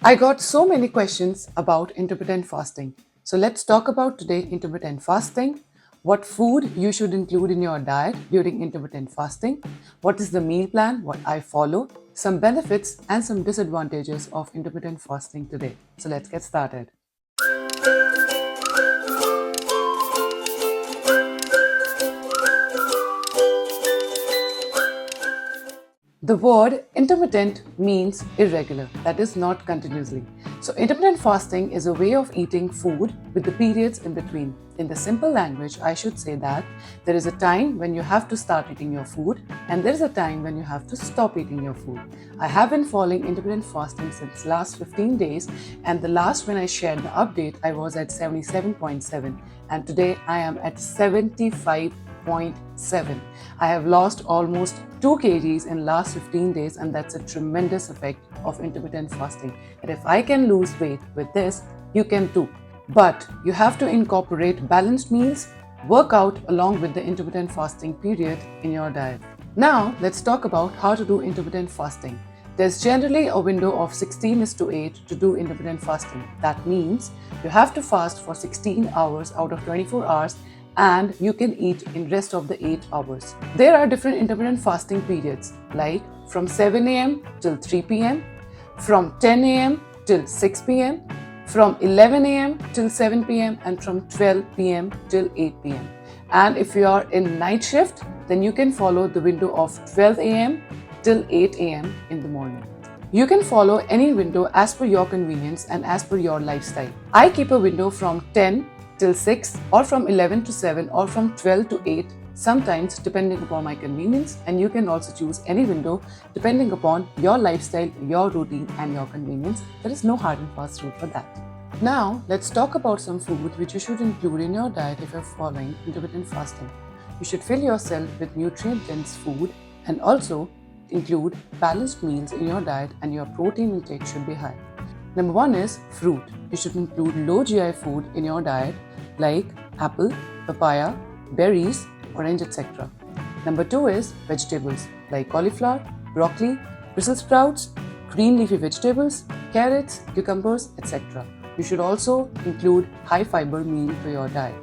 I got so many questions about intermittent fasting. So let's talk about today intermittent fasting, what food you should include in your diet during intermittent fasting, what is the meal plan, what I follow, some benefits and some disadvantages of intermittent fasting today. So let's get started. The word intermittent means irregular, that is, not continuously. So, intermittent fasting is a way of eating food with the periods in between. In the simple language, I should say that there is a time when you have to start eating your food, and there is a time when you have to stop eating your food. I have been following intermittent fasting since last 15 days, and the last when I shared the update, I was at 77.7, and today I am at 75.7. I have lost almost 2 kgs in last 15 days, and that's a tremendous effect of intermittent fasting. And if I can lose weight with this, you can too. But you have to incorporate balanced meals, work out along with the intermittent fasting period in your diet. Now, let's talk about how to do intermittent fasting. There's generally a window of 16:8 to do intermittent fasting. That means you have to fast for 16 hours out of 24 hours and you can eat in rest of the 8 hours. There are different intermittent fasting periods like from 7 a.m. till 3 p.m., from 10 a.m. till 6 p.m., from 11 a.m. till 7 p.m. and from 12 p.m. till 8 p.m. And if you are in night shift, then you can follow the window of 12 a.m. till 8 a.m. in the morning. You can follow any window as per your convenience and as per your lifestyle. I keep a window from 10 till 6 or from 11 to 7 or from 12 to 8, sometimes depending upon my convenience, and you can also choose any window depending upon your lifestyle, your routine and your convenience. There is no hard and fast rule for that. Now let's talk about some food which you should include in your diet if you're following intermittent fasting. You should fill yourself with nutrient-dense food and also include balanced meals in your diet, and your protein intake should be high. Number 1 is fruit. You should include low GI food in your diet like apple, papaya, berries, orange, etc. Number 2 is vegetables like cauliflower, broccoli, Brussels sprouts, green leafy vegetables, carrots, cucumbers, etc. You should also include high fiber meal to your diet.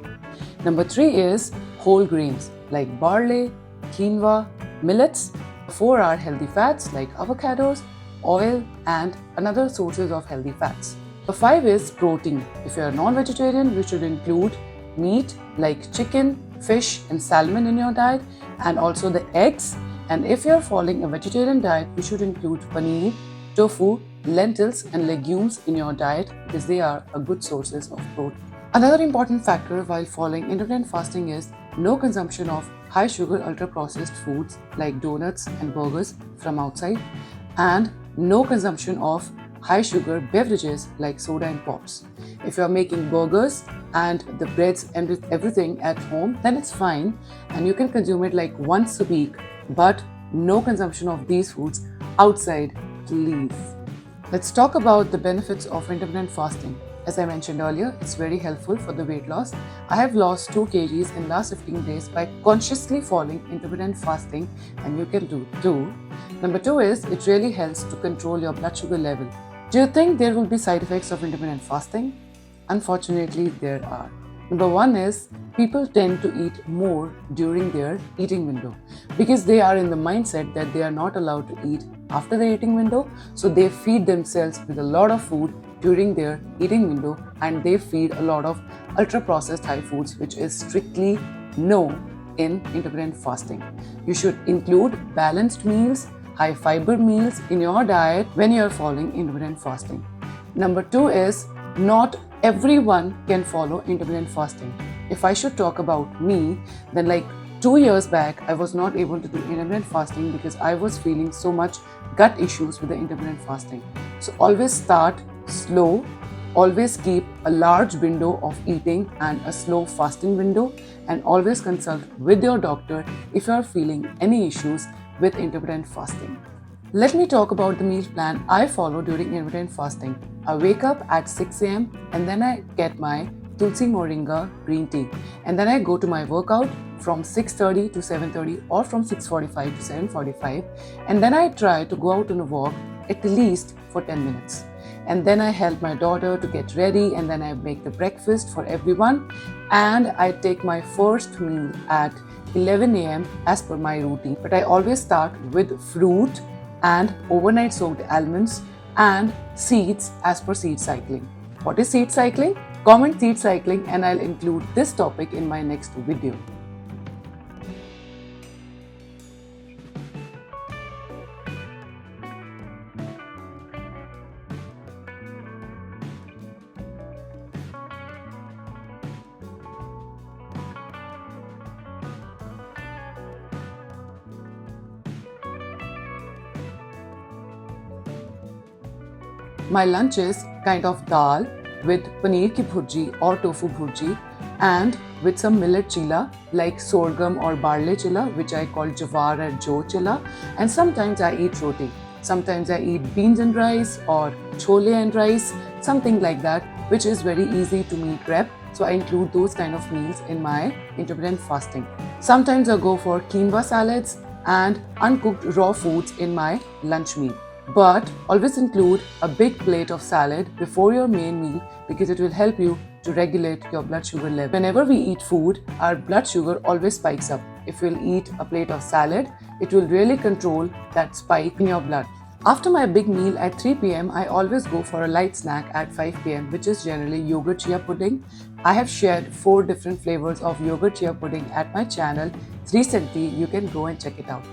Number 3 is whole grains like barley, quinoa, millets. 4 are healthy fats like avocados, oil and another sources of healthy fats. Number 5 is protein. If you are non-vegetarian, you should include meat like chicken, fish and salmon in your diet, and also the eggs. And if you are following a vegetarian diet, you should include paneer, tofu, lentils and legumes in your diet because they are a good sources of protein. Another important factor while following intermittent fasting is no consumption of high sugar ultra processed foods like donuts and burgers from outside, and no consumption of high sugar beverages like soda and pops. If you are making burgers and the breads and everything at home, then it's fine and you can consume it like once a week, but no consumption of these foods outside, please. Let's talk about the benefits of intermittent fasting. As I mentioned earlier, it's very helpful for the weight loss. I have lost 2 kgs in last 15 days by consciously following intermittent fasting, and you can do too. Number 2 is it really helps to control your blood sugar level. Do you think there will be side effects of intermittent fasting? Unfortunately, there are. Number 1 is people tend to eat more during their eating window because they are in the mindset that they are not allowed to eat after the eating window. So they feed themselves with a lot of food during their eating window, and they feed a lot of ultra processed high foods, which is strictly no in intermittent fasting. You should include balanced meals, high fiber meals in your diet when you are following intermittent fasting. Number 2 is not everyone can follow intermittent fasting. If I should talk about me, then like 2 years back, I was not able to do intermittent fasting because I was feeling so much gut issues with the intermittent fasting. So always start slow, always keep a large window of eating and a slow fasting window, and always consult with your doctor if you are feeling any issues with intermittent fasting. Let me talk about the meal plan I follow during intermittent fasting. I wake up at 6 a.m. and then I get my Tulsi Moringa green tea, and then I go to my workout from 6:30 to 7:30 or from 6:45 to 7:45, and then I try to go out on a walk at least for 10 minutes. and then I help my daughter to get ready, and then I make the breakfast for everyone, and I take my first meal at 11 a.m. as per my routine. But I always start with fruit and overnight soaked almonds and seeds as per seed cycling. What is seed cycling? Comment seed cycling and I'll include this topic in my next video. My lunch is kind of dal with paneer ki bhurji or tofu bhurji, and with some millet chilla like sorghum or barley chilla, which I call jawar or jo chilla, and sometimes I eat roti. Sometimes I eat beans and rice or chole and rice, something like that, which is very easy to meal prep. So I include those kind of meals in my intermittent fasting. Sometimes I go for quinoa salads and uncooked raw foods in my lunch meal. But always include a big plate of salad before your main meal because it will help you to regulate your blood sugar level. Whenever we eat food, our blood sugar always spikes up. If we'll eat a plate of salad, it will really control that spike in your blood. After my big meal at 3 p.m., I always go for a light snack at 5 p.m., which is generally yogurt chia pudding. I have shared 4 different flavors of yogurt chia pudding at my channel recently. You can go and check it out.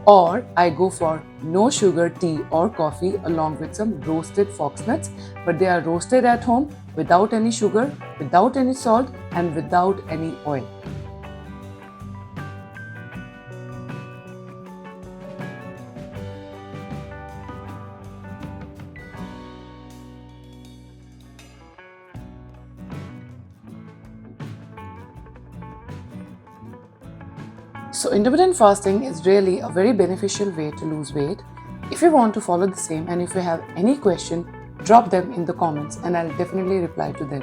Or I go for no sugar tea or coffee along with some roasted fox nuts, but they are roasted at home without any sugar, without any salt, and without any oil. So intermittent fasting is really a very beneficial way to lose weight. If you want to follow the same and if you have any question, drop them in the comments and I'll definitely reply to them.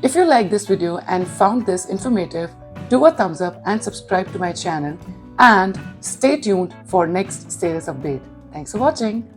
If you like this video and found this informative, do a thumbs up and subscribe to my channel, and stay tuned for next status update. Thanks for watching.